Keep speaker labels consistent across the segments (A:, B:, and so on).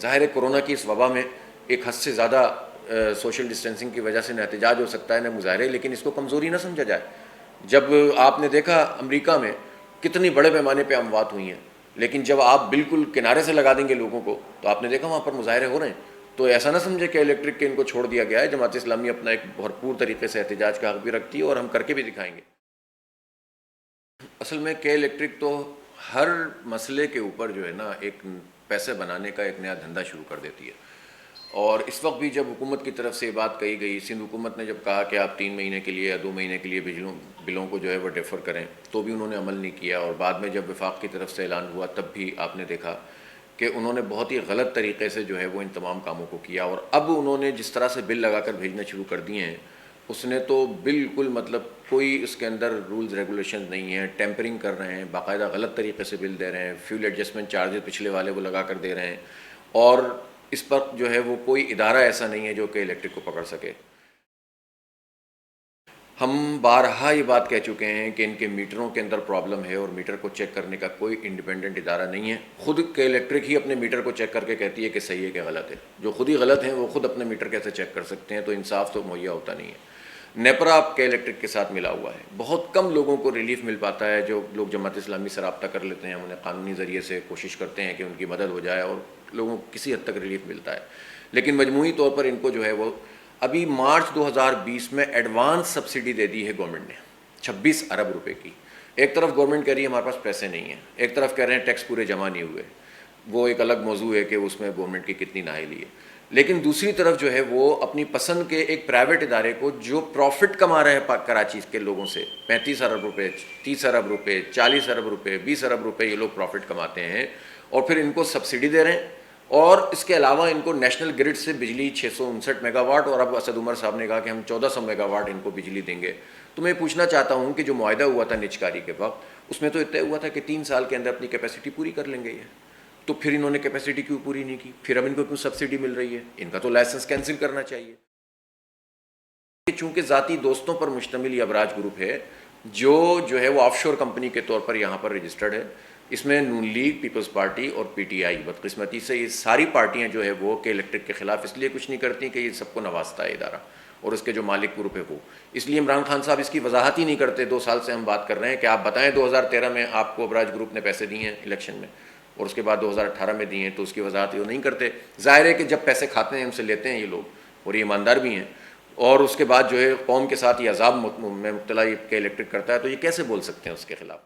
A: ظاہر ہے کورونا کی اس وبا میں ایک حد سے زیادہ سوشل ڈسٹینسنگ کی وجہ سے نہ احتجاج ہو سکتا ہے نہ مظاہرے، لیکن اس کو کمزوری نہ سمجھا جائے۔ جب آپ نے دیکھا امریکہ میں کتنی بڑے پیمانے پہ اموات ہوئی ہیں، لیکن جب آپ بالکل کنارے سے لگا دیں گے لوگوں کو تو آپ نے دیکھا وہاں پر مظاہرے ہو رہے ہیں۔ تو ایسا نہ سمجھے کہ الیکٹرک کے ان کو چھوڑ دیا گیا ہے، جماعت اسلامی اپنا ایک بھرپور طریقے سے احتجاج کا حق بھی رکھتی ہے اور ہم کر کے بھی دکھائیں گے۔ اصل میں کے الیکٹرک تو ہر مسئلے کے اوپر جو ہے نا ایک پیسے بنانے کا ایک نیا دھندا شروع کر دیتی ہے، اور اس وقت بھی جب حکومت کی طرف سے بات کہی گئی، سندھ حکومت نے جب کہا کہ آپ 3 مہینے کے لیے یا 2 مہینے کے لیے بلوں کو جو ہے وہ ڈیفر کریں، تو بھی انہوں نے عمل نہیں کیا، اور بعد میں جب وفاق کی طرف سے اعلان ہوا تب بھی آپ نے دیکھا کہ انہوں نے بہت ہی غلط طریقے سے جو ہے وہ ان تمام کاموں کو کیا، اور اب انہوں نے جس طرح سے بل لگا کر بھیجنا شروع کر دیے ہیں اس نے تو بالکل مطلب کوئی اس کے اندر رولز ریگولیشن نہیں ہیں، ٹیمپرنگ کر رہے ہیں، باقاعدہ غلط طریقے سے بل دے رہے ہیں، فیول ایڈجسٹمنٹ چارجز پچھلے والے وہ لگا کر دے رہے ہیں، اور اس پر جو ہے وہ کوئی ادارہ ایسا نہیں ہے جو کہ الیکٹرک کو پکڑ سکے۔ ہم بارہا یہ بات کہہ چکے ہیں کہ ان کے میٹروں کے اندر پرابلم ہے، اور میٹر کو چیک کرنے کا کوئی انڈیپینڈنٹ ادارہ نہیں ہے۔ خود کے الیکٹرک ہی اپنے میٹر کو چیک کر کے کہتی ہے کہ صحیح ہے کہ غلط ہے۔ جو خود ہی غلط ہیں وہ خود اپنے میٹر کیسے چیک کر سکتے ہیں؟ تو انصاف تو مہیا ہوتا نہیں ہے۔ نیپرا آپ کے الیکٹرک کے ساتھ ملا ہوا ہے، بہت کم لوگوں کو ریلیف مل پاتا ہے۔ جو لوگ جماعت اسلامی سے رابطہ کر لیتے ہیں انہیں قانونی ذریعے سے کوشش کرتے ہیں کہ ان کی مدد ہو جائے، اور لوگوں کو کسی حد تک ریلیف ملتا ہے، لیکن مجموعی طور پر ان کو جو ہے وہ ابھی مارچ 2020 میں ایڈوانس سبسڈی دے دی ہے گورنمنٹ نے 26 ارب روپے کی۔ ایک طرف گورنمنٹ کہہ رہی ہے ہمارے پاس پیسے نہیں ہیں، ایک طرف کہہ رہے ہیں ٹیکس پورے جمع نہیں ہوئے، وہ ایک الگ موضوع ہے کہ اس میں گورنمنٹ کی کتنی نااہلی ہے، لیکن دوسری طرف جو ہے وہ اپنی پسند کے ایک پرائیویٹ ادارے کو جو پروفٹ کما رہے ہیں کراچی کے لوگوں سے 35 ارب روپے، 30 ارب روپے، 40 ارب روپے، 20 ارب روپے یہ لوگ پروفٹ کماتے ہیں، اور پھر ان کو سبسڈی دے رہے ہیں، اور اس کے علاوہ ان کو نیشنل گرڈ سے بجلی 659 میگا واٹ، اور اب اسد عمر صاحب نے کہا کہ ہم 1400 میگا واٹ ان کو بجلی دیں گے۔ تو میں پوچھنا چاہتا ہوں کہ جو معاہدہ ہوا تھا نجکاری کے وقت اس میں تو طے ہوا تھا کہ 3 سال کے اندر اپنی کیپیسٹی پوری کر لیں گے یہ، تو پھر انہوں نے کیپیسٹی کیوں پوری نہیں کی؟ پھر اب ان کو کیوں سبسڈی مل رہی ہے؟ ان کا تو لائسنس کینسل کرنا چاہیے۔ چونکہ ذاتی دوستوں پر مشتمل یہ ابراج گروپ ہے جو ہے وہ آف شور کمپنی کے طور پر یہاں پر رجسٹرڈ ہے، اس میں نون لیگ، پیپلز پارٹی اور پی ٹی آئی، بدقسمتی سے یہ ساری پارٹیاں جو ہے وہ کہ الیکٹرک کے خلاف اس لیے کچھ نہیں کرتی کہ یہ سب کو نوازتا ہے ادارہ، اور اس کے جو مالک گروپ ہے وہ، اس لیے عمران خان صاحب اس کی وضاحت ہی نہیں کرتے۔ 2 سال سے ہم بات کر رہے ہیں کہ آپ بتائیں 2013 میں آپ کو ابراج گروپ نے پیسے دیے ہیں الیکشن میں، اور اس کے بعد 2018 میں دیے ہیں، تو اس کی وضاحت وہ نہیں کرتے۔ ظاہر ہے کہ جب پیسے کھاتے ہیں ہم سے لیتے ہیں یہ لوگ، اور یہ ایماندار بھی ہیں، اور اس کے بعد جو ہے قوم کے ساتھ یہ عذاب میں مبتلا یہ کہ الیکٹرک کرتا ہے، تو یہ کیسے بول سکتے ہیں اس کے خلاف؟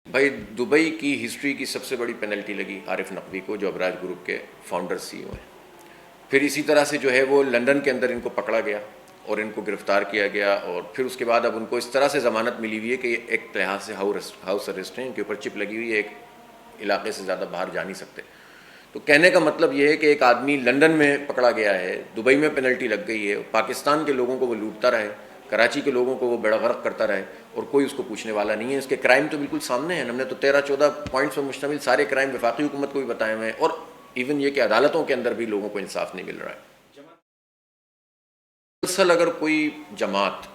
A: بھائی دبئی کی ہسٹری کی سب سے بڑی پینلٹی لگی عارف نقوی کو، جو ابراج گروپ کے فاؤنڈر سی او ہیں۔ پھر اسی طرح سے جو ہے وہ لندن کے اندر ان کو پکڑا گیا اور ان کو گرفتار کیا گیا، اور پھر اس کے بعد اب ان کو اس طرح سے ضمانت ملی ہوئی ہے کہ یہ ایک لحاظ سے ہاؤس ارسٹ ہیں، ان کے اوپر چپ لگی ہوئی ہے، ایک علاقے سے زیادہ باہر جا نہیں سکتے۔ تو کہنے کا مطلب یہ ہے کہ ایک آدمی لندن میں پکڑا گیا ہے، دبئی میں پینلٹی لگ گئی ہے، پاکستان کے لوگوں کو وہ لوٹتا رہے، کراچی کے لوگوں کو وہ بیڑا غرق کرتا رہے، اور کوئی اس کو پوچھنے والا نہیں ہے۔ اس کے کرائم تو بالکل سامنے ہیں، ہم نے تو 13-14 پوائنٹس پر مشتمل سارے کرائم وفاقی حکومت کو بھی بتائے ہوئے ہیں، اور ایون یہ کہ عدالتوں کے اندر بھی لوگوں کو انصاف نہیں مل رہا ہے۔ دراصل اگر کوئی جماعت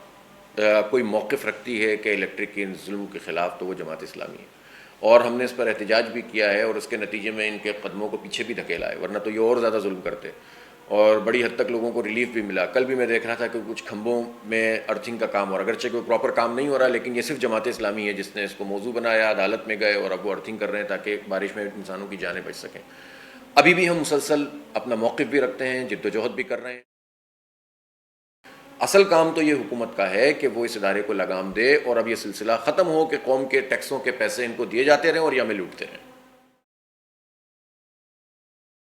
A: کوئی موقف رکھتی ہے کہ الیکٹرک کے ظلم کے خلاف تو وہ جماعت اسلامی ہے، اور ہم نے اس پر احتجاج بھی کیا ہے، اور اس کے نتیجے میں ان کے قدموں کو پیچھے بھی دھکیلا ہے، ورنہ تو یہ اور زیادہ ظلم کرتے، اور بڑی حد تک لوگوں کو ریلیف بھی ملا۔ کل بھی میں دیکھ رہا تھا کہ کچھ کھمبوں میں ارتھنگ کا کام ہو رہا ہے، اگرچہ کوئی پراپر کام نہیں ہو رہا، لیکن یہ صرف جماعت اسلامی ہے جس نے اس کو موضوع بنایا، عدالت میں گئے اور اب وہ ارتھنگ کر رہے ہیں تاکہ بارش میں انسانوں کی جانیں بچ سکیں۔ ابھی بھی ہم مسلسل اپنا موقف بھی رکھتے ہیں، جد و جہد بھی کر رہے ہیں۔ اصل کام تو یہ حکومت کا ہے کہ وہ اس ادارے کو لگام دے، اور اب یہ سلسلہ ختم ہو کہ قوم کے ٹیکسوں کے پیسے ان کو دیے جاتے رہیں اور یہ ہمیں لوٹتے رہیں۔